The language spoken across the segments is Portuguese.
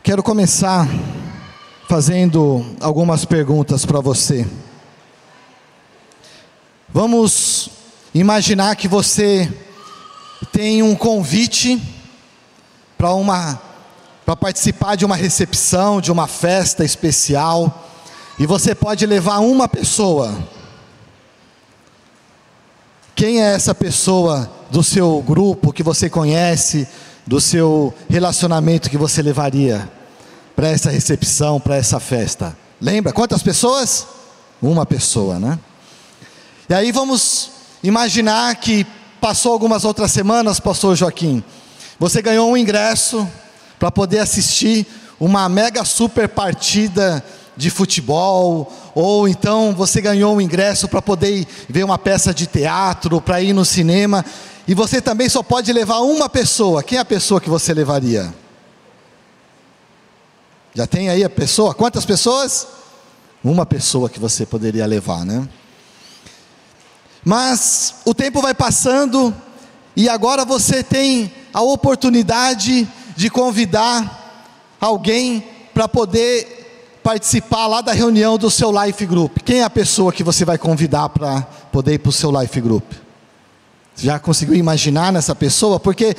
Quero começar fazendo algumas perguntas para você. Vamos imaginar que você tem um convite para participar de uma recepção, de uma festa especial, e você pode levar uma pessoa. Quem é essa pessoa do seu grupo que você conhece, do seu relacionamento que você levaria para essa recepção, para essa festa? Lembra? Quantas pessoas? Uma pessoa, né? E aí vamos imaginar que passou algumas outras semanas, pastor Joaquim, você ganhou um ingresso para poder assistir uma mega super partida de futebol, ou então você ganhou um ingresso para poder ver uma peça de teatro, para ir no cinema, e você também só pode levar uma pessoa. Quem é a pessoa que você levaria? Já tem aí a pessoa? Quantas pessoas? Uma pessoa que você poderia levar, né? Mas o tempo vai passando, e agora você tem a oportunidade de convidar alguém para poder participar lá da reunião do seu Life Group. Quem é a pessoa que você vai convidar para poder ir para o seu Life Group? Você já conseguiu imaginar nessa pessoa? Porque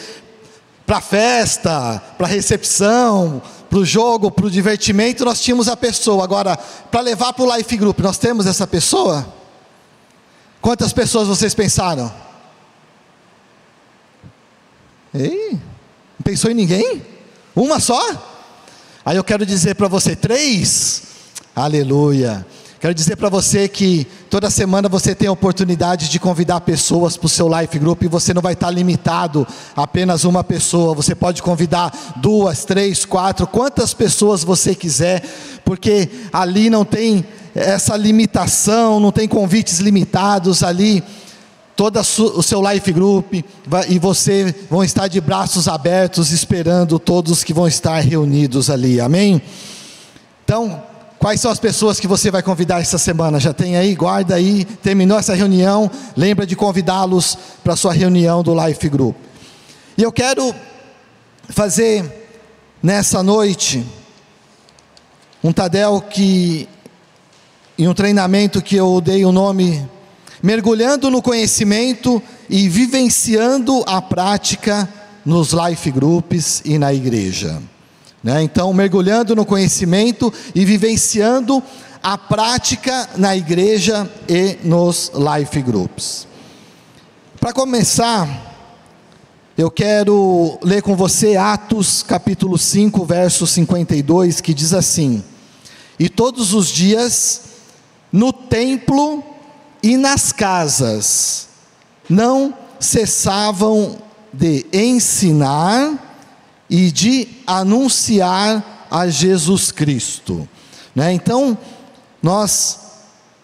para a festa, para a recepção, para o jogo, para o divertimento, nós tínhamos a pessoa. Agora, para levar para o Life Group, nós temos essa pessoa? Quantas pessoas vocês pensaram? Ei, não pensou em ninguém? Uma só? Aí eu quero dizer para você, 3? Aleluia. Quero dizer para você que toda semana você tem a oportunidade de convidar pessoas para o seu Life Group, e você não vai estar limitado a apenas uma pessoa. Você pode convidar 2, 3, 4, quantas pessoas você quiser, porque ali não tem essa limitação, não tem convites limitados ali. Todo o seu Life Group e você vão estar de braços abertos, esperando todos que vão estar reunidos ali, amém? Então, quais são as pessoas que você vai convidar essa semana? Já tem aí? Guarda aí. Terminou essa reunião, lembra de convidá-los para a sua reunião do Life Group. E eu quero fazer nessa noite um Tadel em um treinamento que eu dei o nome mergulhando no conhecimento e vivenciando a prática nos Life Groups e na igreja, né? Então, mergulhando no conhecimento e vivenciando a prática na igreja e nos Life Groups. Para começar, eu quero ler com você Atos capítulo 5, verso 52, que diz assim: e todos os dias no templo e nas casas não cessavam de ensinar e de anunciar a Jesus Cristo, né? Então, nós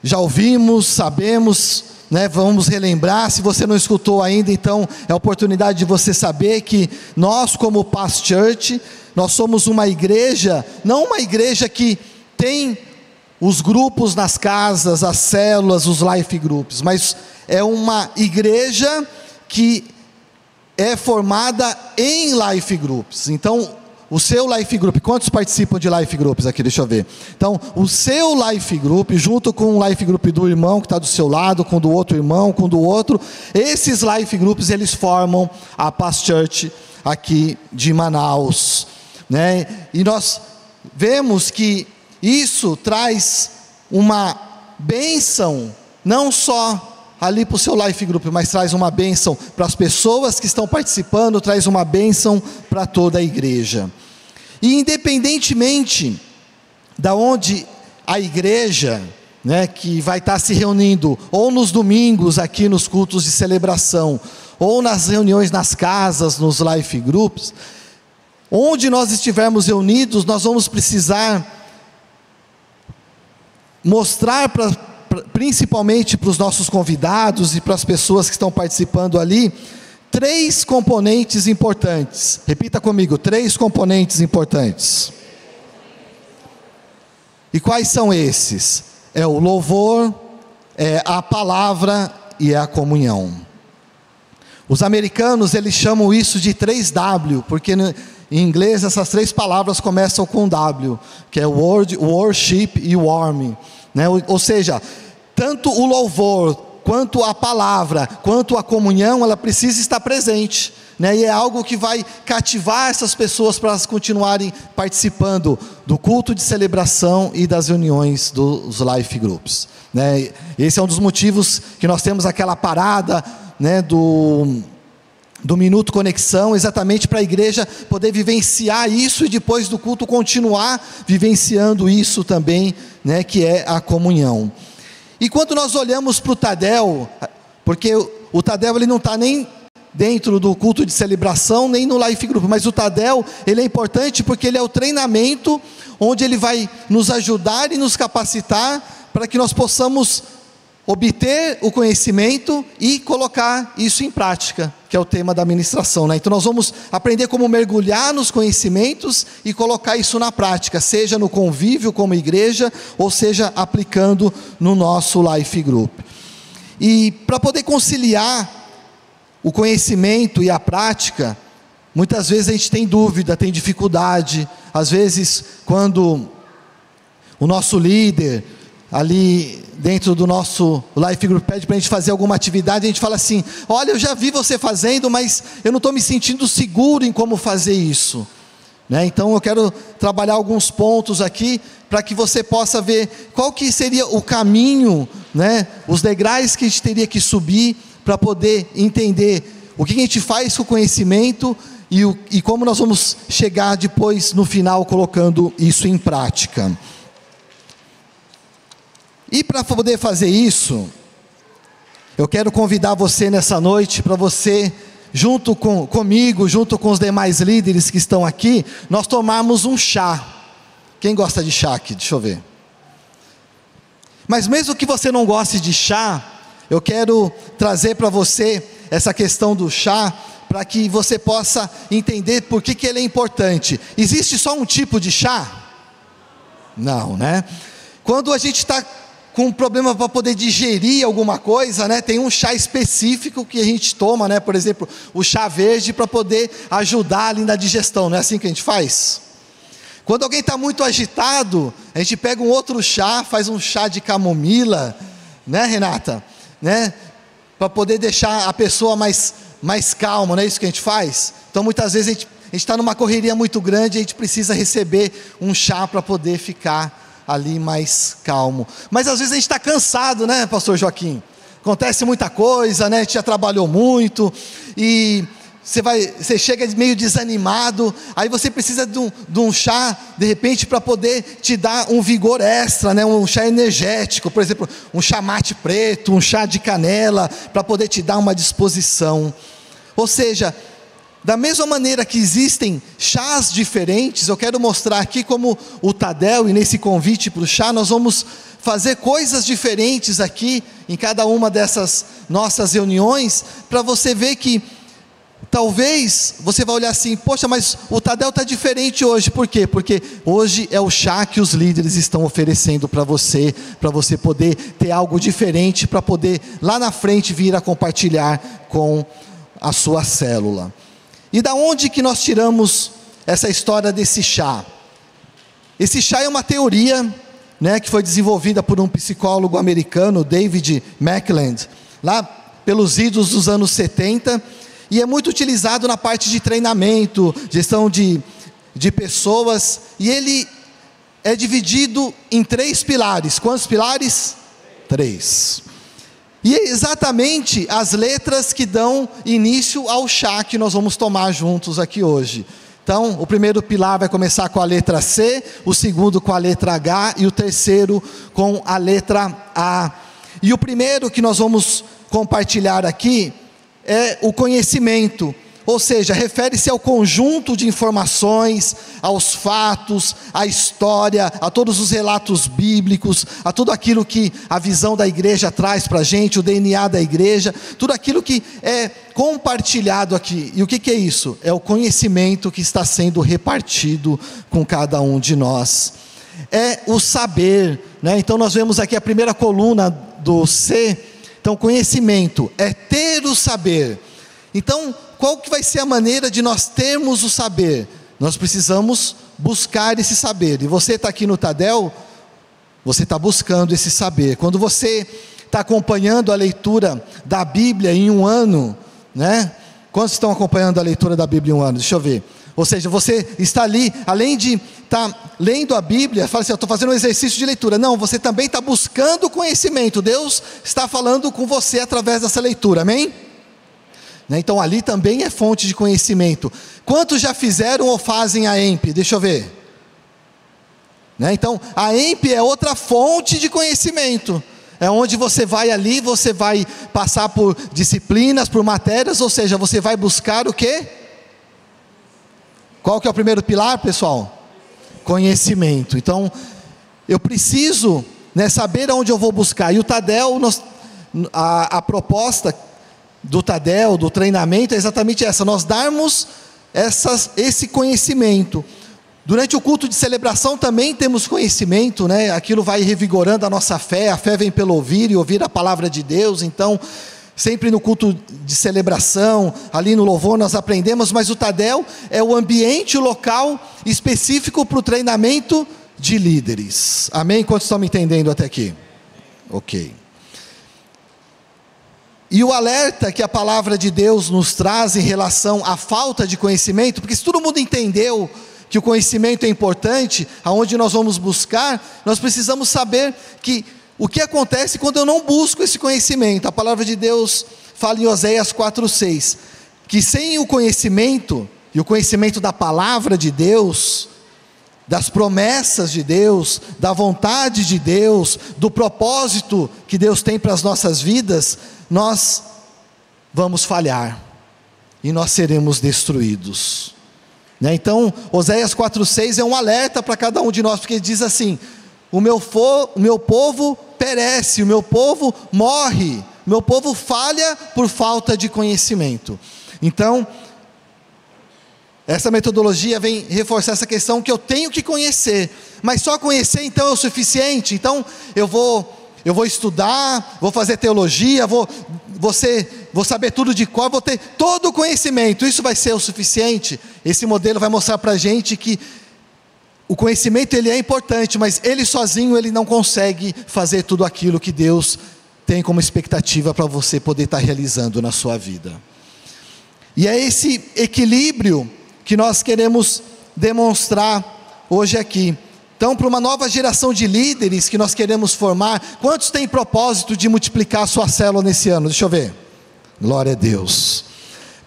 já ouvimos, sabemos, né? Vamos relembrar. Se você não escutou ainda, então é a oportunidade de você saber que nós, como Past Church, nós somos uma igreja, não uma igreja que tem os grupos nas casas, as células, os Life Groups, mas é uma igreja que é formada em Life Groups. Então, o seu Life Group, quantos participam de Life Groups aqui? Deixa eu ver. Então, o seu Life Group, junto com o Life Group do irmão que está do seu lado, com do outro irmão, com do outro, esses Life Groups, eles formam a Past Church aqui de Manaus, né? E nós vemos que isso traz uma bênção, não só ali para o seu Life Group, mas traz uma bênção para as pessoas que estão participando, traz uma bênção para toda a igreja. E independentemente da onde a igreja, né, que vai estar se reunindo, ou nos domingos aqui nos cultos de celebração, ou nas reuniões nas casas, nos Life Groups, onde nós estivermos reunidos, nós vamos precisar mostrar principalmente para os nossos convidados e para as pessoas que estão participando ali, 3 componentes importantes. Repita comigo, 3 componentes importantes. E quais são esses? É o louvor, é a palavra e é a comunhão. Os americanos, eles chamam isso de 3W, porque em inglês essas 3 palavras começam com W, que é word, worship e warm, né? Ou seja, tanto o louvor, quanto a palavra, quanto a comunhão, ela precisa estar presente, né? E é algo que vai cativar essas pessoas para elas continuarem participando do culto de celebração e das reuniões dos life groups, né? Esse é um dos motivos que nós temos aquela parada, né, do Minuto Conexão, exatamente para a igreja poder vivenciar isso e depois do culto continuar vivenciando isso também, né, que é a comunhão. E quando nós olhamos para o Tadel, porque o Tadel ele não está nem dentro do culto de celebração, nem no Life Group, mas o Tadel, ele é importante porque ele é o treinamento, onde ele vai nos ajudar e nos capacitar, para que nós possamos obter o conhecimento e colocar isso em prática, que é o tema da ministração, né? Então nós vamos aprender como mergulhar nos conhecimentos e colocar isso na prática, seja no convívio como igreja, ou seja aplicando no nosso Life Group. E para poder conciliar o conhecimento e a prática, muitas vezes a gente tem dúvida, tem dificuldade. Às vezes quando o nosso líder ali dentro do nosso Life Group pede para a gente fazer alguma atividade, a gente fala assim: olha, eu já vi você fazendo, mas eu não estou me sentindo seguro em como fazer isso, né? Então eu quero trabalhar alguns pontos aqui, para que você possa ver qual que seria o caminho, né? Os degraus que a gente teria que subir, para poder entender o que a gente faz com o conhecimento, e como nós vamos chegar depois no final colocando isso em prática. E para poder fazer isso, eu quero convidar você nessa noite, para você, junto comigo, junto com os demais líderes que estão aqui, nós tomarmos um chá. Quem gosta de chá aqui? Deixa eu ver. Mas mesmo que você não goste de chá, eu quero trazer para você essa questão do chá, para que você possa entender por que ele é importante. Existe só um tipo de chá? Não, né? Quando a gente está com um problema para poder digerir alguma coisa, né? Tem um chá específico que a gente toma, né? Por exemplo, o chá verde, para poder ajudar ali na digestão. Não é assim que a gente faz? Quando alguém está muito agitado, a gente pega um outro chá, faz um chá de camomila, né, Renata? Né? Para poder deixar a pessoa mais calma, não é isso que a gente faz? Então muitas vezes a gente está numa correria muito grande, a gente precisa receber um chá para poder ficar ali mais calmo. Mas às vezes a gente está cansado, né, pastor Joaquim? Acontece muita coisa, né? A gente já trabalhou muito, e você chega meio desanimado, aí você precisa de um chá, de repente, para poder te dar um vigor extra, né? Um chá energético, por exemplo, um chá mate preto, um chá de canela, para poder te dar uma disposição. Ou seja, da mesma maneira que existem chás diferentes, eu quero mostrar aqui como o Tadel, e nesse convite para o chá, nós vamos fazer coisas diferentes aqui, em cada uma dessas nossas reuniões, para você ver que, talvez, você vai olhar assim: poxa, mas o Tadel está diferente hoje. Por quê? Porque hoje é o chá que os líderes estão oferecendo para você poder ter algo diferente, para poder lá na frente vir a compartilhar com a sua célula. E da onde que nós tiramos essa história desse chá? Esse chá é uma teoria, né, que foi desenvolvida por um psicólogo americano, David Mackland, lá pelos idos dos anos 70, e é muito utilizado na parte de treinamento, gestão de pessoas, e ele é dividido em 3 pilares. Quantos pilares? 3. E é exatamente as letras que dão início ao chá que nós vamos tomar juntos aqui hoje. Então, o primeiro pilar vai começar com a letra C, o segundo com a letra H e o terceiro com a letra A. E o primeiro que nós vamos compartilhar aqui é o conhecimento, ou seja, refere-se ao conjunto de informações, aos fatos, à história, a todos os relatos bíblicos, a tudo aquilo que a visão da igreja traz para a gente, o DNA da igreja, tudo aquilo que é compartilhado aqui. E o que é isso? É o conhecimento que está sendo repartido com cada um de nós. É o saber, né? Então nós vemos aqui a primeira coluna do C. Então conhecimento é ter o saber. Então qual que vai ser a maneira de nós termos o saber? nós precisamos buscar esse saber. E você está aqui no Tadel, você está buscando esse saber. Quando você está acompanhando a leitura da Bíblia em um ano, né? Quantos estão acompanhando a leitura da Bíblia em um ano? Deixa eu ver. Ou seja, você está ali, além de estar lendo a Bíblia, fala assim, eu estou fazendo um exercício de leitura. Não, você também está buscando conhecimento. Deus está falando com você através dessa leitura, amém? Então ali também é fonte de conhecimento. Quantos já fizeram ou fazem a EMP? Deixa eu ver. Então a EMP é outra fonte de conhecimento. É onde você vai ali, você vai passar por disciplinas, por matérias, ou seja, você vai buscar o quê? Qual que é o primeiro pilar, pessoal? Conhecimento. Então, eu preciso, saber aonde eu vou buscar. E o Tadel, a proposta do Tadel, do treinamento, é exatamente essa: nós darmos esse conhecimento. Durante o culto de celebração também temos conhecimento, aquilo vai revigorando a nossa fé. A fé vem pelo ouvir e ouvir a palavra de Deus. Então, sempre no culto de celebração, ali no louvor nós aprendemos, mas o Tadel é o ambiente, o local específico para o treinamento de líderes. Amém? Quantos estão me entendendo até aqui? Ok. E o alerta que a palavra de Deus nos traz em relação à falta de conhecimento, porque se todo mundo entendeu que o conhecimento é importante, aonde nós vamos buscar, nós precisamos saber que o que acontece quando eu não busco esse conhecimento. A palavra de Deus fala em Oséias 4:6, que sem o conhecimento, e o conhecimento da palavra de Deus, das promessas de Deus, da vontade de Deus, do propósito que Deus tem para as nossas vidas, nós vamos falhar, e nós seremos destruídos. Então, Oséias 4:6 é um alerta para cada um de nós, porque diz assim: o meu povo perece, o meu povo morre, o meu povo falha por falta de conhecimento. Então, essa metodologia vem reforçar essa questão que eu tenho que conhecer, mas só conhecer então é o suficiente. Então, eu vou estudar, vou fazer teologia, vou saber tudo de cor, vou ter todo o conhecimento, isso vai ser o suficiente? Esse modelo vai mostrar para a gente que o conhecimento ele é importante, mas ele sozinho ele não consegue fazer tudo aquilo que Deus tem como expectativa para você poder estar realizando na sua vida. E é esse equilíbrio que nós queremos demonstrar hoje aqui. Então, para uma nova geração de líderes que nós queremos formar, quantos têm propósito de multiplicar a sua célula nesse ano? Deixa eu ver. Glória a Deus.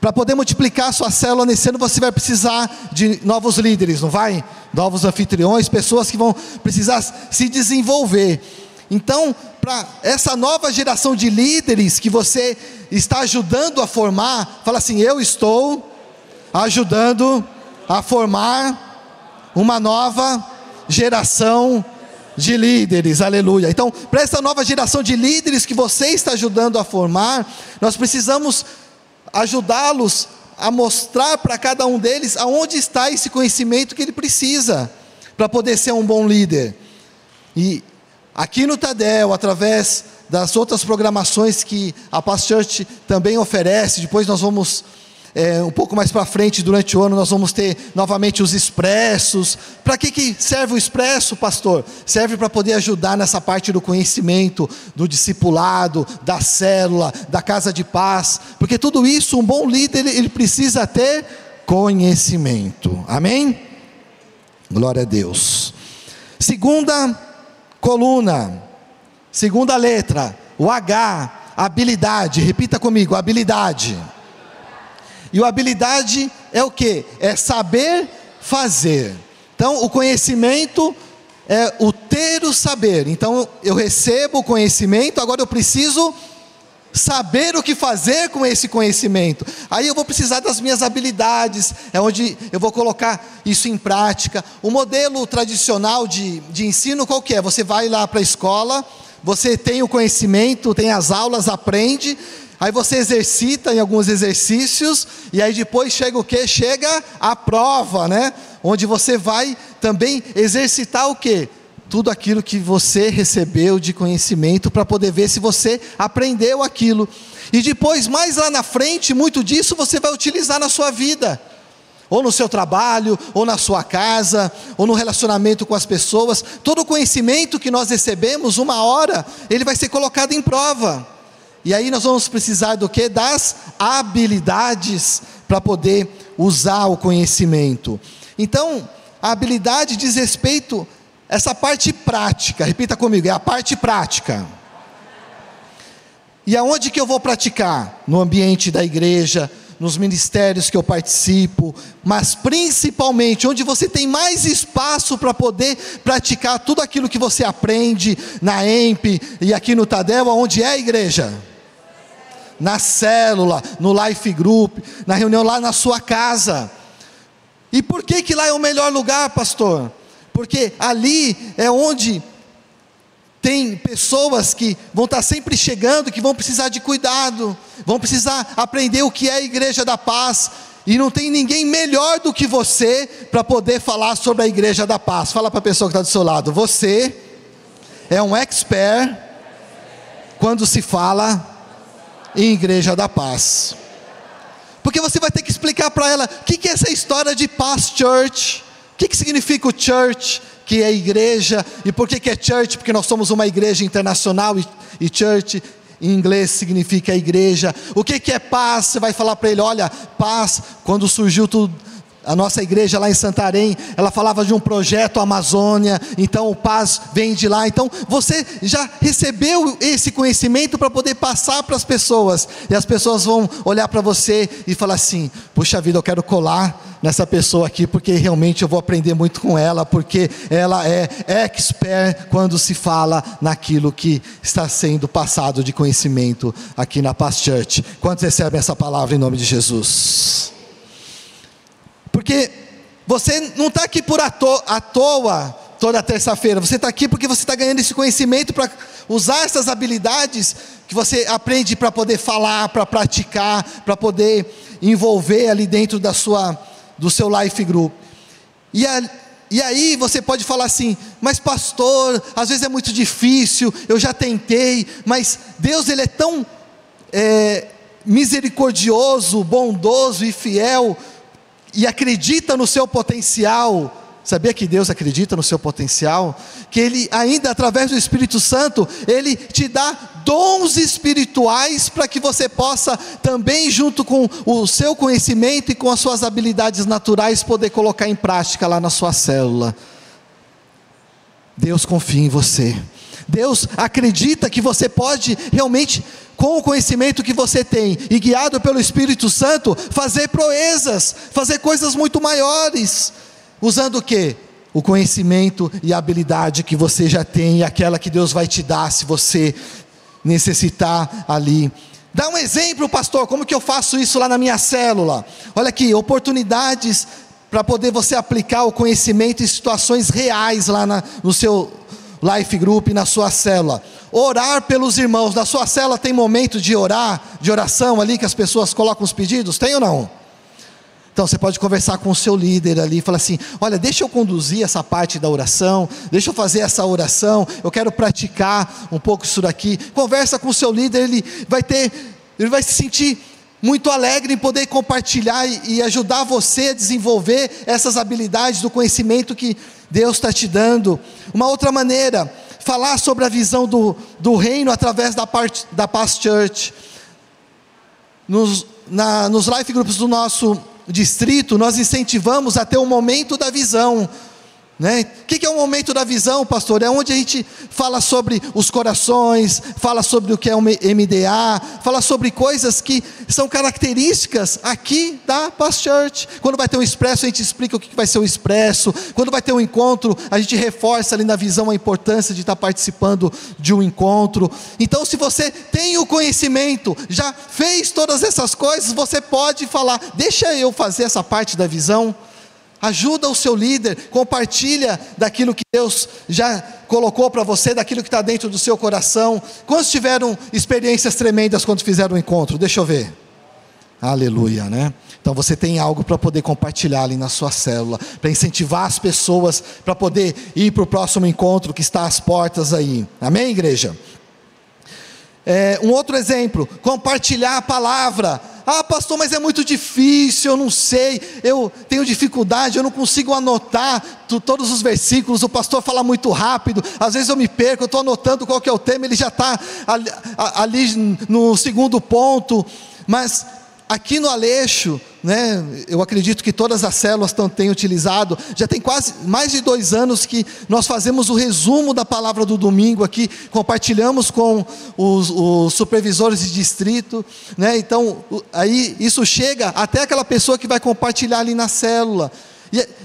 Para poder multiplicar a sua célula nesse ano, você vai precisar de novos líderes, não vai? Novos anfitriões, pessoas que vão precisar se desenvolver. Então, para essa nova geração de líderes que você está ajudando a formar, fala assim: eu estou ajudando a formar uma nova geração de líderes, aleluia. Então, para essa nova geração de líderes que você está ajudando a formar, nós precisamos ajudá-los a mostrar para cada um deles aonde está esse conhecimento que ele precisa para poder ser um bom líder. E aqui no Tadel, através das outras programações que a Paz Church também oferece, depois nós vamos um pouco mais para frente, durante o ano, nós vamos ter novamente os expressos. Para que serve o expresso, pastor? Serve para poder ajudar nessa parte do conhecimento, do discipulado, da célula, da casa de paz, porque tudo isso, um bom líder, ele precisa ter conhecimento, amém? Glória a Deus. Segunda coluna, segunda letra, o H, habilidade. Repita comigo: habilidade. E a habilidade é o que? É saber fazer. Então, o conhecimento é o ter o saber. Então, eu recebo o conhecimento, agora eu preciso saber o que fazer com esse conhecimento. Aí eu vou precisar das minhas habilidades, é onde eu vou colocar isso em prática. O modelo tradicional de ensino qual que é? Você vai lá para a escola, você tem o conhecimento, tem as aulas, aprende, aí você exercita em alguns exercícios, e aí depois chega o quê? Chega a prova, onde você vai também exercitar o quê? Tudo aquilo que você recebeu de conhecimento, para poder ver se você aprendeu aquilo. E depois, mais lá na frente, muito disso você vai utilizar na sua vida. ou no seu trabalho, ou na sua casa, ou no relacionamento com as pessoas. Todo o conhecimento que nós recebemos, uma hora, ele vai ser colocado em prova. E aí nós vamos precisar do quê? Das habilidades para poder usar o conhecimento. Então, a habilidade diz respeito a essa parte prática. Repita comigo, é a parte prática. E aonde que eu vou praticar? No ambiente da igreja, nos ministérios que eu participo, mas principalmente onde você tem mais espaço para poder praticar tudo aquilo que você aprende na EMP e aqui no Tadel, onde é a igreja? Na célula, no Life Group, na reunião lá na sua casa. E por que lá é o melhor lugar, pastor? Porque ali é onde tem pessoas que vão estar sempre chegando, que vão precisar de cuidado, vão precisar aprender o que é a Igreja da Paz, e não tem ninguém melhor do que você para poder falar sobre a Igreja da Paz. Fala para a pessoa que está do seu lado, você é um expert quando se fala em Igreja da Paz, porque você vai ter que explicar para ela o que é essa história de Paz Church, o que significa o church, que é igreja, e por que é church? Porque nós somos uma igreja internacional, e church em inglês significa igreja. O que é paz? Você vai falar para ele, olha, paz, quando surgiu tudo, a nossa igreja lá em Santarém, ela falava de um projeto Amazônia, então o paz vem de lá. Então você já recebeu esse conhecimento para poder passar para as pessoas, e as pessoas vão olhar para você e falar assim, puxa vida, eu quero colar nessa pessoa aqui, porque realmente eu vou aprender muito com ela, porque ela é expert quando se fala naquilo que está sendo passado de conhecimento aqui na Paz Church. Quantos recebem essa palavra em nome de Jesus? Porque você não está aqui à toa toda terça-feira, você está aqui porque você está ganhando esse conhecimento para usar essas habilidades que você aprende para poder falar, para praticar, para poder envolver ali dentro do seu Life Group. E aí você pode falar assim, mas pastor, às vezes é muito difícil, eu já tentei, mas Deus ele é tão misericordioso, bondoso e fiel, e acredita no seu potencial. Sabia que Deus acredita no seu potencial? Que Ele ainda através do Espírito Santo, Ele te dá dons espirituais para que você possa também, junto com o seu conhecimento e com as suas habilidades naturais, poder colocar em prática lá na sua célula. Deus confia em você. Deus acredita que você pode realmente, com o conhecimento que você tem, e guiado pelo Espírito Santo, fazer proezas, fazer coisas muito maiores, usando o quê? O conhecimento e a habilidade que você já tem, e aquela que Deus vai te dar, se você necessitar ali. Dá um exemplo, pastor, como que eu faço isso lá na minha célula? Olha aqui, oportunidades para poder você aplicar o conhecimento em situações reais lá no seu Life Group, na sua célula. Orar pelos irmãos. Na sua célula tem momento de oração ali, que as pessoas colocam os pedidos? Tem ou não? Então você pode conversar com o seu líder ali e falar assim, olha, deixa eu conduzir essa parte da oração, deixa eu fazer essa oração, eu quero praticar um pouco isso daqui. Conversa com o seu líder, ele vai se sentir muito alegre em poder compartilhar e ajudar você a desenvolver essas habilidades do conhecimento que Deus está te dando. Uma outra maneira, falar sobre a visão do reino através da Paz Church. Nos Life Groups do nosso distrito, nós incentivamos a ter um momento da visão, né? O que é o momento da visão, pastor? É onde a gente fala sobre os corações, fala sobre o que é o MDA, fala sobre coisas que são características aqui da Paz Church. Quando vai ter um expresso, a gente explica o que vai ser o expresso. Quando vai ter um encontro, a gente reforça ali na visão a importância de estar participando de um encontro. Então, se você tem o conhecimento, já fez todas essas coisas, você pode falar, deixa eu fazer essa parte da visão. Ajuda o seu líder, compartilha daquilo que Deus já colocou para você, daquilo que está dentro do seu coração. Quantos tiveram experiências tremendas quando fizeram o encontro? Deixa eu ver. Aleluia, né? Então você tem algo para poder compartilhar ali na sua célula, para incentivar as pessoas, para poder ir para o próximo encontro que está às portas aí. Amém, igreja? Um outro exemplo, compartilhar a palavra pastor, mas é muito difícil, eu não sei, eu tenho dificuldade, eu não consigo anotar todos os versículos, o pastor fala muito rápido, às vezes eu me perco, eu estou anotando qual que é o tema, ele já está ali no segundo ponto. Mas aqui no Aleixo, né, eu acredito que todas as células têm utilizado, já tem quase mais de 2 anos que nós fazemos o resumo da palavra do domingo aqui, compartilhamos com os supervisores de distrito, né, então aí isso chega até aquela pessoa que vai compartilhar ali na célula,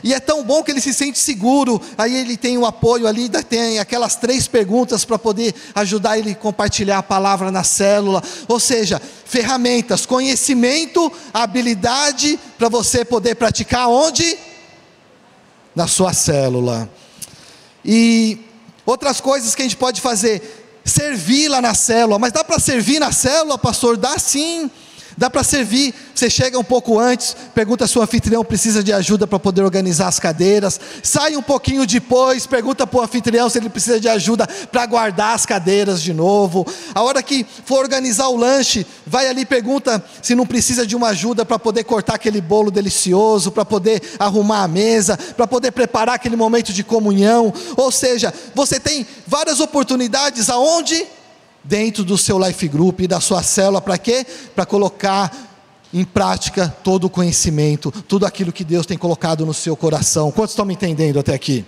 e é tão bom que ele se sente seguro, aí ele tem o apoio ali, tem aquelas 3 perguntas para poder ajudar ele a compartilhar a palavra na célula, ou seja, ferramentas, conhecimento, habilidade, para você poder praticar onde? Na sua célula. E outras coisas que a gente pode fazer, servir lá na célula. Mas dá para servir na célula, pastor? Dá sim. Dá para servir, você chega um pouco antes, pergunta se o anfitrião precisa de ajuda para poder organizar as cadeiras, sai um pouquinho depois, pergunta para o anfitrião se ele precisa de ajuda para guardar as cadeiras de novo. A hora que for organizar o lanche, vai ali e pergunta se não precisa de uma ajuda para poder cortar aquele bolo delicioso, para poder arrumar a mesa, para poder preparar aquele momento de comunhão. Ou seja, você tem várias oportunidades aonde? Dentro do seu life group e da sua célula, para quê? Para colocar em prática todo o conhecimento, tudo aquilo que Deus tem colocado no seu coração. Quantos estão me entendendo até aqui?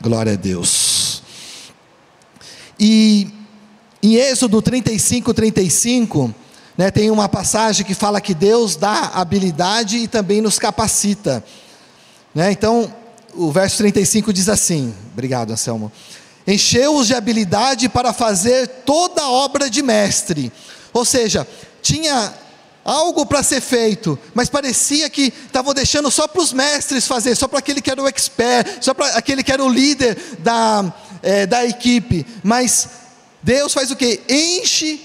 Glória a Deus. E em Êxodo 35, né, tem uma passagem que fala que Deus dá habilidade e também nos capacita, né? Então o verso 35 diz assim, obrigado Anselmo: encheu-os de habilidade para fazer toda a obra de mestre. Ou seja, tinha algo para ser feito, mas parecia que estavam deixando só para os mestres fazer, só para aquele que era o expert, só para aquele que era o líder da equipe. Mas Deus faz o quê? Enche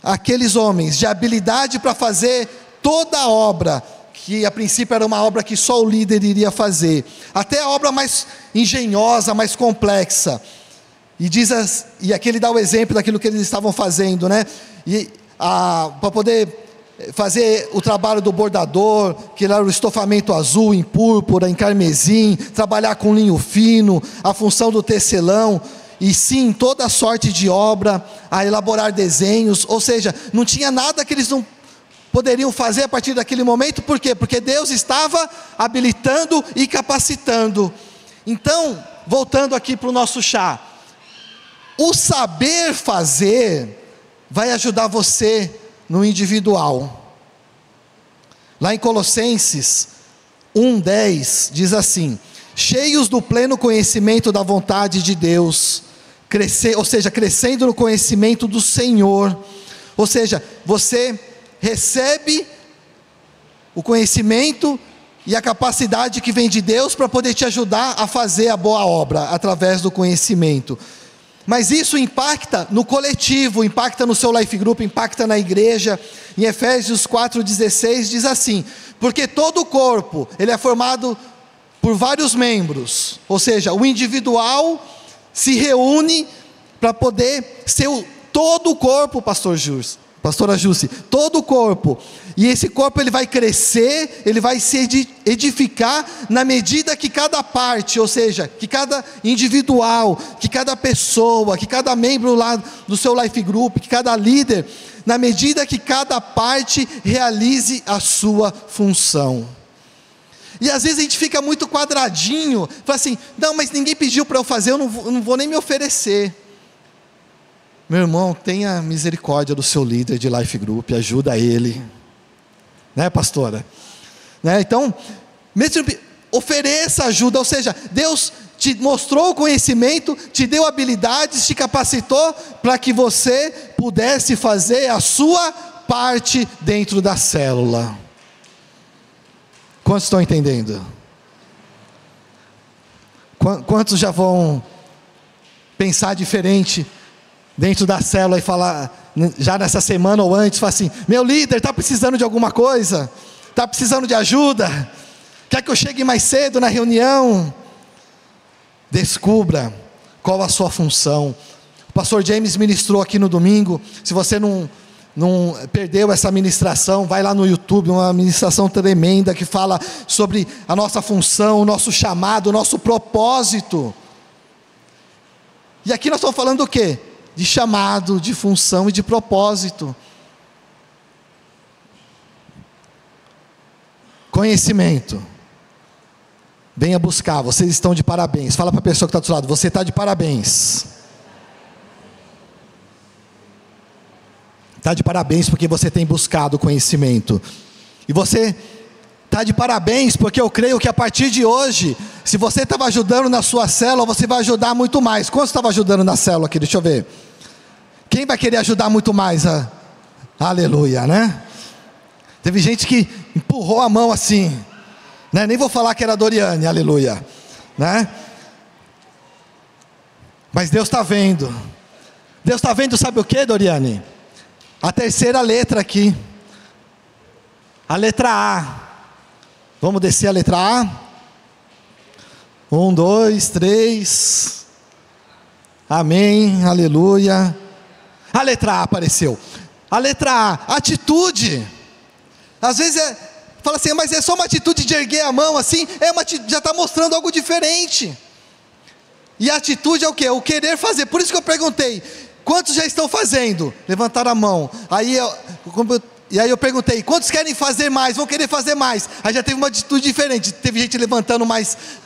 aqueles homens de habilidade para fazer toda a obra, que a princípio era uma obra que só o líder iria fazer, até a obra mais engenhosa, mais complexa. E aqui ele dá o exemplo daquilo que eles estavam fazendo, né? Para poder fazer o trabalho do bordador, que era o estofamento azul, em púrpura, em carmesim, trabalhar com linho fino, a função do tecelão, e sim, toda sorte de obra, a elaborar desenhos. Ou seja, não tinha nada que eles não poderiam fazer a partir daquele momento. Por quê? Porque Deus estava habilitando e capacitando. Então, voltando aqui para o nosso chá, o saber fazer vai ajudar você no individual. Lá em Colossenses 1:10 diz assim: cheios do pleno conhecimento da vontade de Deus, crescendo no conhecimento do Senhor. Ou seja, você recebe o conhecimento e a capacidade que vem de Deus para poder te ajudar a fazer a boa obra, através do conhecimento. Mas isso impacta no coletivo, impacta no seu life group, impacta na igreja. Em Efésios 4:16 diz assim: porque todo o corpo, ele é formado por vários membros, ou seja, o individual se reúne para poder ser todo o corpo, pastora Jussi, todo o corpo, e esse corpo ele vai crescer, ele vai se edificar na medida que cada parte, ou seja, que cada individual, que cada pessoa, que cada membro lá do seu life group, que cada líder, na medida que cada parte realize a sua função. E às vezes a gente fica muito quadradinho, fala assim: não, mas ninguém pediu para eu fazer, eu não vou nem me oferecer. Meu irmão, tenha misericórdia do seu líder de life group, ajuda ele, né, pastora? Né? Então, ofereça ajuda, ou seja, Deus te mostrou o conhecimento, te deu habilidades, te capacitou para que você pudesse fazer a sua parte dentro da célula. Quantos estão entendendo? Quantos já vão pensar diferente dentro da célula e falar, já nessa semana ou antes, falar assim: meu líder está precisando de alguma coisa, está precisando de ajuda, quer que eu chegue mais cedo na reunião? Descubra qual a sua função. O pastor James ministrou aqui no domingo. Se você não não perdeu essa ministração, vai lá no YouTube, uma ministração tremenda que fala sobre a nossa função, o nosso chamado, o nosso propósito. E aqui nós estamos falando do quê? De chamado, de função e de propósito. Conhecimento. Venha buscar, vocês estão de parabéns. Fala para a pessoa que está do seu lado, você está de parabéns. Está de parabéns porque você tem buscado conhecimento. E você está de parabéns porque eu creio que a partir de hoje, se você estava ajudando na sua célula, você vai ajudar muito mais. Quantos estava ajudando na célula aqui? Deixa eu ver. Quem vai querer ajudar muito mais? Aleluia, né? Teve gente que empurrou a mão assim, né? Nem vou falar que era a Doriane, aleluia, né? Mas Deus está vendo. Deus está vendo, sabe o que, Doriane? A terceira letra aqui, a letra A. Vamos descer a letra A? 1, 2, 3. Amém, aleluia. A letra A apareceu. A letra A, atitude. Às vezes fala assim, mas é só uma atitude de erguer a mão assim, já está mostrando algo diferente. E a atitude é o quê? O querer fazer. Por isso que eu perguntei, quantos já estão fazendo? Levantaram a mão. Aí eu perguntei, quantos querem fazer mais? Vão querer fazer mais? Aí já teve uma atitude diferente. Teve gente levantando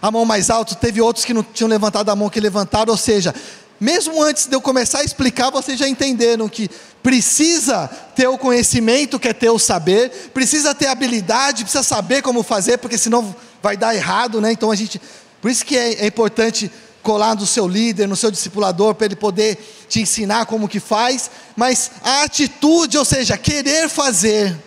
a mão mais alto, teve outros que não tinham levantado a mão que levantaram. Ou seja, mesmo antes de eu começar a explicar, vocês já entenderam que precisa ter o conhecimento, que é ter o saber, precisa ter habilidade, precisa saber como fazer, porque senão vai dar errado, né? Então por isso que é importante colar no seu líder, no seu discipulador, para ele poder te ensinar como que faz. Mas a atitude, ou seja, querer fazer.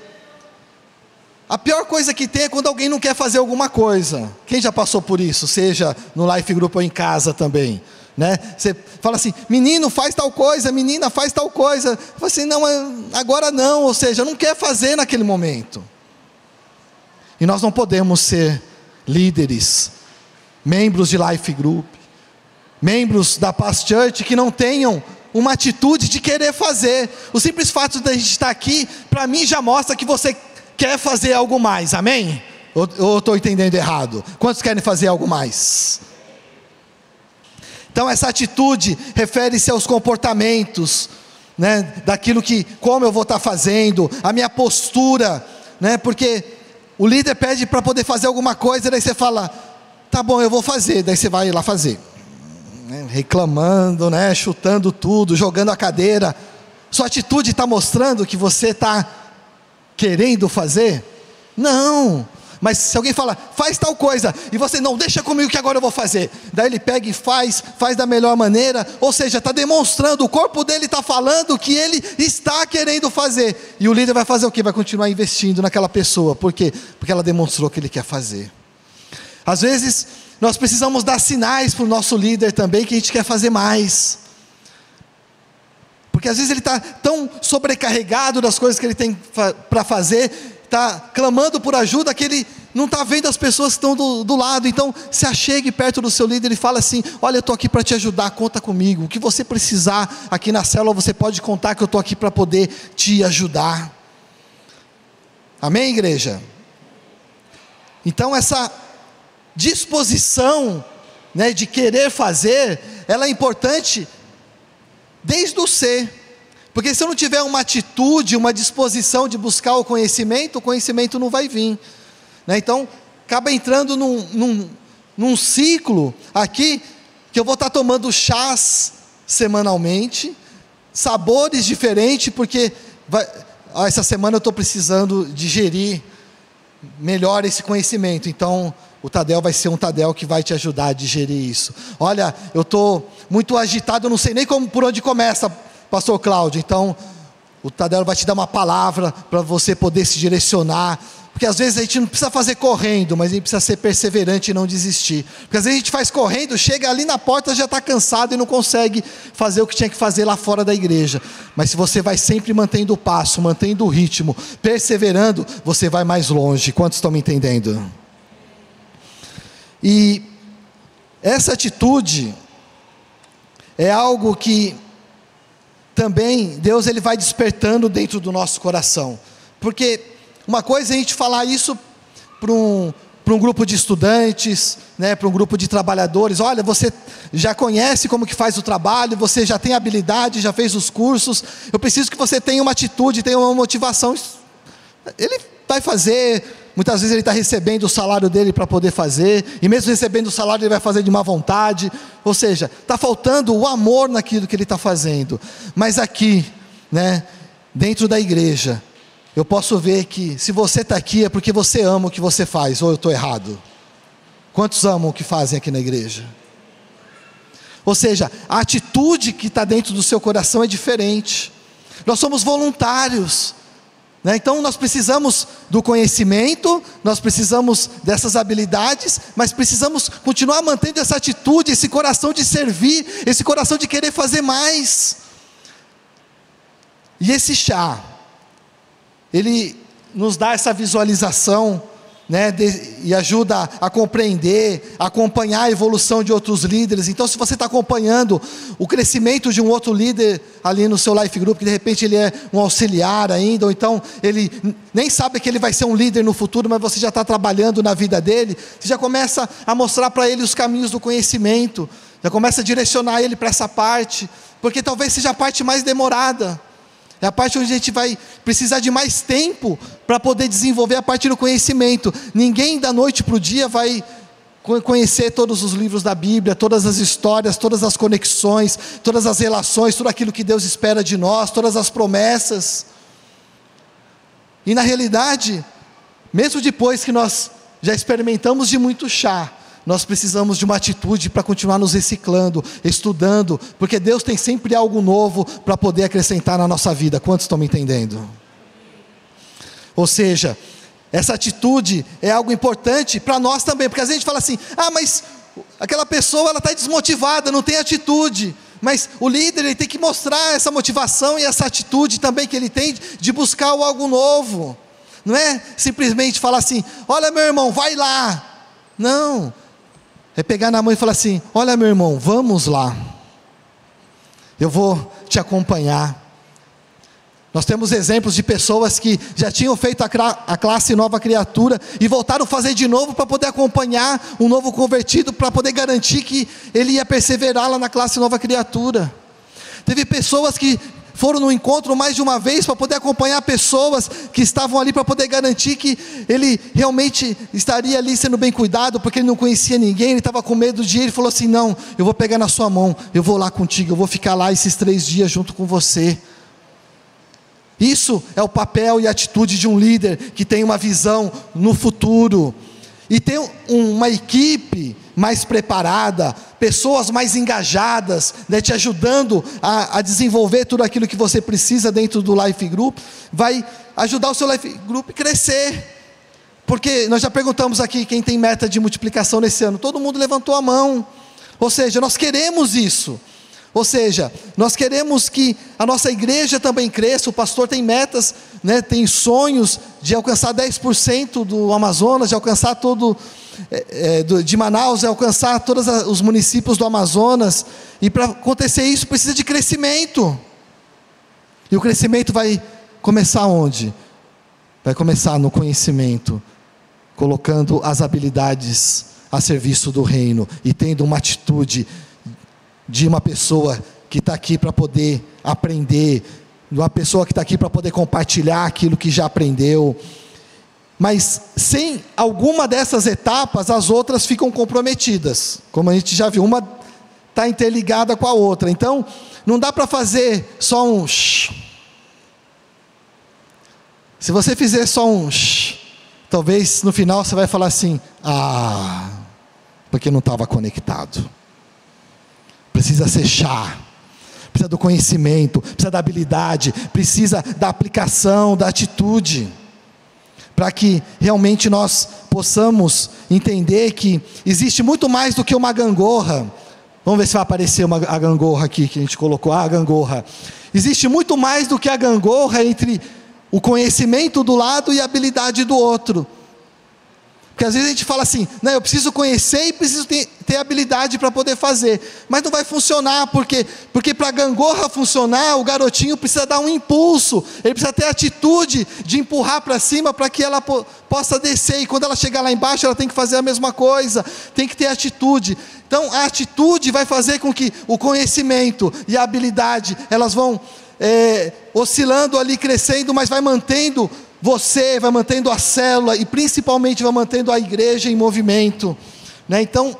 A pior coisa que tem é quando alguém não quer fazer alguma coisa. Quem já passou por isso? Seja no Life Group ou em casa também, né? Você fala assim, menino faz tal coisa, menina faz tal coisa. Fala assim, não, agora não, ou seja, não quer fazer naquele momento. E nós não podemos ser líderes, membros de Life Group, membros da Paz Church que não tenham uma atitude de querer fazer. O simples fato de a gente estar aqui, para mim já mostra que você quer fazer algo mais, amém? Ou estou entendendo errado? Quantos querem fazer algo mais? Então essa atitude refere-se aos comportamentos, né, daquilo que, como eu vou estar fazendo, a minha postura, né, porque o líder pede para poder fazer alguma coisa, daí você fala, tá bom, eu vou fazer, daí você vai lá fazer, né, reclamando, né, chutando tudo, jogando a cadeira. Sua atitude está mostrando que você está querendo fazer? Não. Mas se alguém fala, faz tal coisa, e você, não, deixa comigo que agora eu vou fazer, daí ele pega e faz da melhor maneira, ou seja, está demonstrando, o corpo dele está falando que ele está querendo fazer, e o líder vai fazer o quê? Vai continuar investindo naquela pessoa. Por quê? Porque ela demonstrou que ele quer fazer. Às vezes, nós precisamos dar sinais para o nosso líder também, que a gente quer fazer mais, porque às vezes ele está tão sobrecarregado das coisas que ele tem para fazer, está clamando por ajuda, que ele não está vendo as pessoas que estão do lado. Então se achegue perto do seu líder e fala assim, olha, eu estou aqui para te ajudar, conta comigo, o que você precisar aqui na célula, você pode contar que eu estou aqui para poder te ajudar. Amém, igreja? Então essa disposição, né, de querer fazer, ela é importante desde o ser. Porque se eu não tiver uma atitude, uma disposição de buscar o conhecimento não vai vir, né? Então acaba entrando num ciclo aqui, que eu vou estar tomando chás semanalmente, sabores diferentes, porque essa semana eu estou precisando digerir melhor esse conhecimento. Então o Tadel vai ser um Tadel que vai te ajudar a digerir isso. Olha, eu estou muito agitado, eu não sei nem por onde começa, Pastor Cláudio. Então o Tadel vai te dar uma palavra para você poder se direcionar, porque às vezes a gente não precisa fazer correndo, mas a gente precisa ser perseverante e não desistir, porque às vezes a gente faz correndo, chega ali na porta, já está cansado e não consegue fazer o que tinha que fazer lá fora da igreja. Mas se você vai sempre mantendo o passo, mantendo o ritmo, perseverando, você vai mais longe. Quantos estão me entendendo? E essa atitude é algo que também Deus ele vai despertando dentro do nosso coração. Porque uma coisa é a gente falar isso para um grupo de estudantes, né, para um grupo de trabalhadores. Olha, você já conhece como que faz o trabalho, você já tem habilidade, já fez os cursos. Eu preciso que você tenha uma atitude, tenha uma motivação. Ele vai fazer. Muitas vezes ele está recebendo o salário dele para poder fazer, e mesmo recebendo o salário ele vai fazer de má vontade, ou seja, está faltando o amor naquilo que ele está fazendo. Mas aqui, né, dentro da igreja, eu posso ver que se você está aqui é porque você ama o que você faz, ou eu estou errado? Quantos amam o que fazem aqui na igreja? Ou seja, a atitude que está dentro do seu coração é diferente. Nós somos voluntários, né? Então nós precisamos do conhecimento, nós precisamos dessas habilidades, mas precisamos continuar mantendo essa atitude, esse coração de servir, esse coração de querer fazer mais. E esse chá, ele nos dá essa visualização, né, e ajuda a compreender, a acompanhar a evolução de outros líderes. Então, se você está acompanhando o crescimento de um outro líder ali no seu Life Group, que de repente ele é um auxiliar ainda, ou então ele nem sabe que ele vai ser um líder no futuro, mas você já está trabalhando na vida dele, você já começa a mostrar para ele os caminhos do conhecimento, já começa a direcionar ele para essa parte, porque talvez seja a parte mais demorada. É a parte onde a gente vai precisar de mais tempo para poder desenvolver a parte do conhecimento. Ninguém da noite para o dia vai conhecer todos os livros da Bíblia, todas as histórias, todas as conexões, todas as relações, tudo aquilo que Deus espera de nós, todas as promessas. E na realidade, mesmo depois que nós já experimentamos de muito chá, nós precisamos de uma atitude para continuar nos reciclando, estudando, porque Deus tem sempre algo novo para poder acrescentar na nossa vida. Quantos estão me entendendo? Ou seja, essa atitude é algo importante para nós também, porque às vezes a gente fala assim, mas aquela pessoa ela está desmotivada, não tem atitude. Mas o líder ele tem que mostrar essa motivação e essa atitude também que ele tem de buscar algo novo. Não é simplesmente falar assim, olha meu irmão, vai lá. Não. É pegar na mão e falar assim, olha meu irmão, vamos lá, eu vou te acompanhar. Nós temos exemplos de pessoas que já tinham feito a classe Nova Criatura, e voltaram a fazer de novo para poder acompanhar um novo convertido, para poder garantir que ele ia perseverar lá na classe Nova Criatura. Teve pessoas que foram no encontro mais de uma vez para poder acompanhar pessoas que estavam ali, para poder garantir que ele realmente estaria ali sendo bem cuidado, porque ele não conhecia ninguém, ele estava com medo de ir. Ele falou assim, não, eu vou pegar na sua mão, eu vou lá contigo, eu vou ficar lá esses 3 dias junto com você. Isso é o papel e a atitude de um líder que tem uma visão no futuro, e tem uma equipe mais preparada, pessoas mais engajadas, né, te ajudando a desenvolver tudo aquilo que você precisa dentro do Life Group, vai ajudar o seu Life Group a crescer. Porque nós já perguntamos aqui quem tem meta de multiplicação nesse ano, todo mundo levantou a mão. Ou seja, nós queremos isso. Ou seja, nós queremos que a nossa igreja também cresça. O pastor tem metas, né, tem sonhos de alcançar 10% do Amazonas, de alcançar todo, de Manaus, de alcançar todos os municípios do Amazonas. E para acontecer isso precisa de crescimento. E o crescimento vai começar onde? Vai começar no conhecimento, colocando as habilidades a serviço do reino, e tendo uma atitude de uma pessoa que está aqui para poder aprender, de uma pessoa que está aqui para poder compartilhar aquilo que já aprendeu. Mas sem alguma dessas etapas, as outras ficam comprometidas, como a gente já viu, uma está interligada com a outra. Então não dá para fazer só um shh. Se você fizer só um shh, talvez no final você vai falar assim, porque não estava conectado. Precisa ser chá, precisa do conhecimento, precisa da habilidade, precisa da aplicação, da atitude, para que realmente nós possamos entender que existe muito mais do que uma gangorra. Vamos ver se vai aparecer a gangorra aqui, que a gente colocou, a gangorra. Existe muito mais do que a gangorra entre o conhecimento do lado e a habilidade do outro. Porque às vezes a gente fala assim, não, eu preciso conhecer e preciso ter habilidade para poder fazer. Mas não vai funcionar, porque para a gangorra funcionar, o garotinho precisa dar um impulso, ele precisa ter atitude de empurrar para cima para que ela possa descer. E quando ela chegar lá embaixo, ela tem que fazer a mesma coisa, tem que ter atitude. Então a atitude vai fazer com que o conhecimento e a habilidade, elas vão oscilando ali, crescendo, mas vai mantendo você, vai mantendo a célula e principalmente vai mantendo a igreja em movimento, né? Então,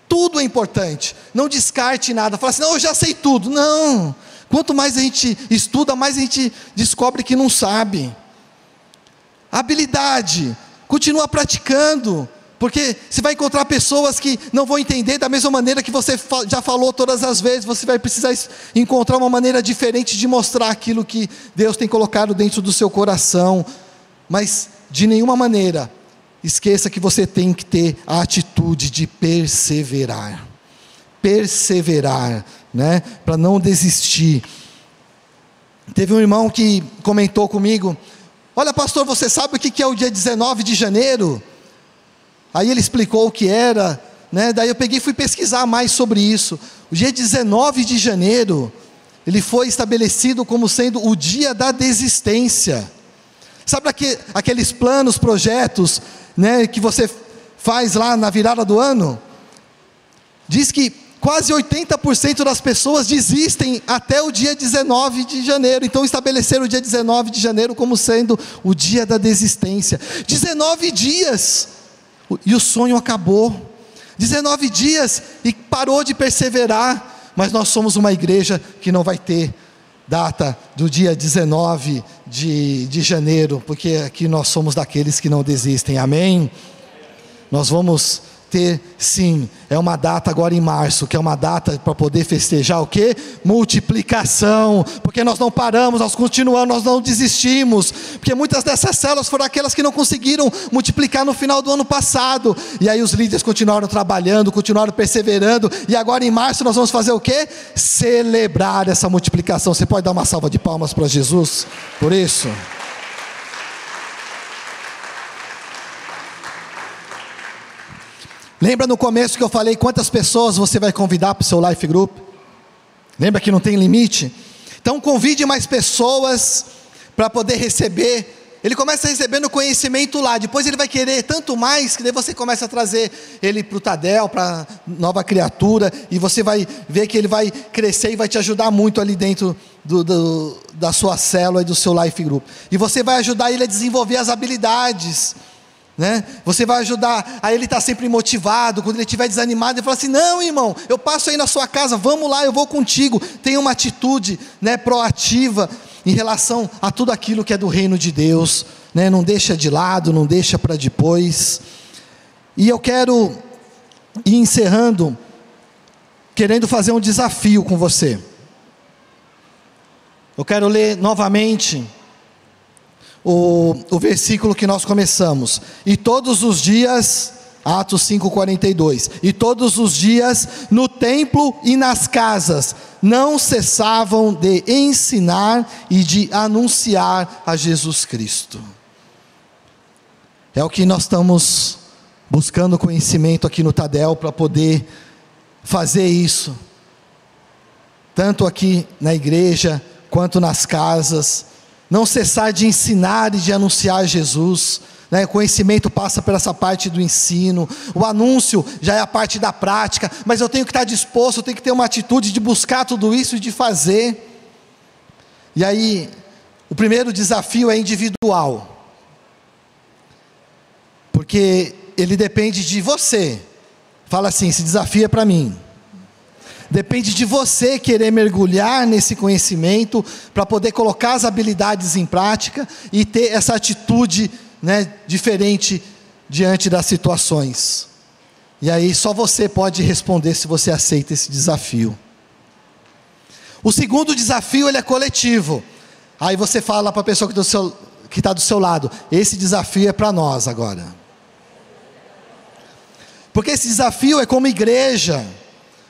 tudo é importante, não descarte nada, fala assim, não, eu já sei tudo, não, quanto mais a gente estuda, mais a gente descobre que não sabe. Habilidade, continua praticando, porque você vai encontrar pessoas que não vão entender da mesma maneira que você já falou todas as vezes, você vai precisar encontrar uma maneira diferente de mostrar aquilo que Deus tem colocado dentro do seu coração, mas de nenhuma maneira, esqueça que você tem que ter a atitude de perseverar, né, para não desistir. Teve um irmão que comentou comigo, olha pastor, você sabe o que é o dia 19 de janeiro? Aí ele explicou o que era, né? Daí eu peguei e fui pesquisar mais sobre isso. O dia 19 de janeiro, ele foi estabelecido como sendo o dia da desistência. Sabe aqueles planos, projetos, né, que você faz lá na virada do ano? Diz que quase 80% das pessoas desistem até o dia 19 de janeiro. Então estabeleceram o dia 19 de janeiro como sendo o dia da desistência. 19 dias... e o sonho acabou, 19 dias e parou de perseverar, mas nós somos uma igreja que não vai ter data do dia 19 de janeiro, porque aqui nós somos daqueles que não desistem, amém? Nós vamos ter sim, é uma data agora em março, que é uma data para poder festejar o quê? Multiplicação, porque nós não paramos, nós continuamos, nós não desistimos, porque muitas dessas células foram aquelas que não conseguiram multiplicar no final do ano passado, e aí os líderes continuaram trabalhando, continuaram perseverando, e agora em março nós vamos fazer o quê? Celebrar essa multiplicação. Você pode dar uma salva de palmas para Jesus, por isso? Lembra no começo que eu falei quantas pessoas você vai convidar para o seu Life Group? Lembra que não tem limite? Então convide mais pessoas para poder receber. Ele começa recebendo conhecimento lá, depois ele vai querer tanto mais, que daí você começa a trazer ele para o Tadel, para nova criatura, e você vai ver que ele vai crescer e vai te ajudar muito ali dentro da sua célula e do seu Life Group. E você vai ajudar ele a desenvolver as habilidades, né? Você vai ajudar a ele estar sempre motivado. Quando ele estiver desanimado, ele fala assim, não irmão, eu passo aí na sua casa, vamos lá, eu vou contigo. Tenha uma atitude, né, proativa em relação a tudo aquilo que é do reino de Deus, né? Não deixa de lado, não deixa para depois. E eu quero ir encerrando, querendo fazer um desafio com você. Eu quero ler novamente o versículo que nós começamos. E todos os dias, Atos 5:42, e todos os dias no templo e nas casas não cessavam de ensinar e de anunciar a Jesus Cristo. É o que nós estamos buscando conhecimento aqui no Tadel, para poder fazer isso, tanto aqui na igreja, quanto nas casas. Não cessar de ensinar e de anunciar Jesus, né? O conhecimento passa por essa parte do ensino, o anúncio já é a parte da prática, mas eu tenho que estar disposto, eu tenho que ter uma atitude de buscar tudo isso e de fazer. E aí, o primeiro desafio é individual, porque ele depende de você. Fala assim, esse desafio é para mim. Depende de você querer mergulhar nesse conhecimento, para poder colocar as habilidades em prática, e ter essa atitude, né, diferente diante das situações. E aí só você pode responder se você aceita esse desafio. O segundo desafio, ele é coletivo. Aí você fala para a pessoa que está do seu lado, esse desafio é para nós agora. Porque esse desafio é como igreja,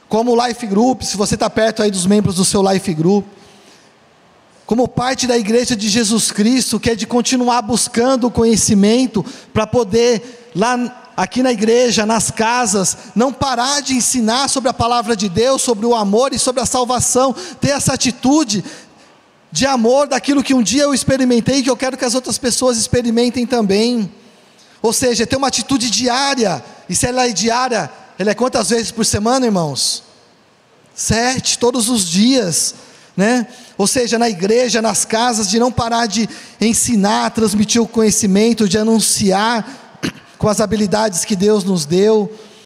como Life Group, se você está perto aí dos membros do seu Life Group, como parte da igreja de Jesus Cristo, que é de continuar buscando o conhecimento, para poder aqui na igreja, nas casas, não parar de ensinar sobre a palavra de Deus, sobre o amor e sobre a salvação, ter essa atitude de amor daquilo que um dia eu experimentei e que eu quero que as outras pessoas experimentem também. Ou seja, ter uma atitude diária. E se ela é diária, ela é quantas vezes por semana, irmãos? 7, todos os dias, né? Ou seja, na igreja, nas casas, de não parar de ensinar, transmitir o conhecimento, de anunciar com as habilidades que Deus nos deu.